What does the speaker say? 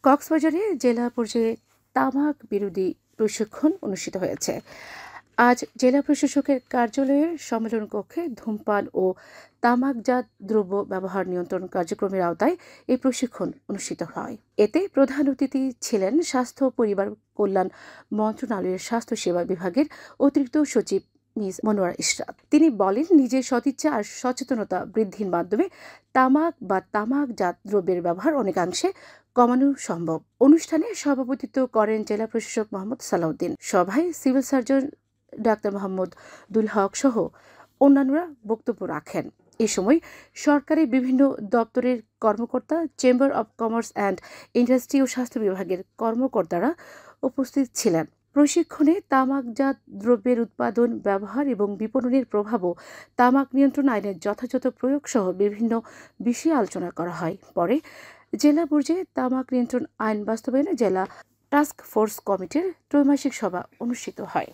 কক্সবাজারে জেলা পর্যায়ে তামাক বিরোধী প্রশিক্ষণ অনুষ্ঠিত হয়েছে। আজ জেলা প্রশাসকের কার্যালয়ের সম্মেলন কক্ষে ধূমপান ও তামাকজাত দ্রব্য ব্যবহার নিয়ন্ত্রণ কার্যক্রমের আওতায় এই প্রশিক্ষণ অনুষ্ঠিত হয়। এতে প্রধান অতিথি ছিলেন স্বাস্থ্য ও পরিবার কল্যাণ মন্ত্রণালয়ের স্বাস্থ্য সেবা বিভাগের অতিরিক্ত সচিব মিস মনোয়ারা ইশরাত। তিনি বলেন, নিজের সদিচ্ছা আর সচেতনতা বৃদ্ধির মাধ্যমে তামাক বা তামাকজাত দ্রব্যের ব্যবহার অনেকাংশে কমানো সম্ভব। অনুষ্ঠানে সভাপতিত্ব করেন জেলা প্রশাসক মোহাম্মদ সালাউদ্দিন। সভায় সিভিল সার্জন ডাক্তার মোহাম্মদ দুল হক সহ অন্যান্যরা বক্তব্য রাখেন। এ সময় সরকারি বিভিন্ন দপ্তরের কর্মকর্তা, chamber of commerce and industry ও স্বাস্থ্য বিভাগের কর্মকর্তারা উপস্থিত ছিলেন। প্রশিক্ষণে তামাকজাত দ্রব্যের উৎপাদন, ব্যবহার এবং বিপণনের প্রভাব ও তামাক নিয়ন্ত্রণ আইনের যথাযথ প্রয়োগ সহ বিভিন্ন বিষয়ে আলোচনা করা হয়। পরে জেলা পর্যায়ে তামাক নিয়ন্ত্রণ আইন বাস্তবায়নে জেলা টাস্ক ফোর্স কমিটির ত্রৈমাসিক সভা অনুষ্ঠিত হয়।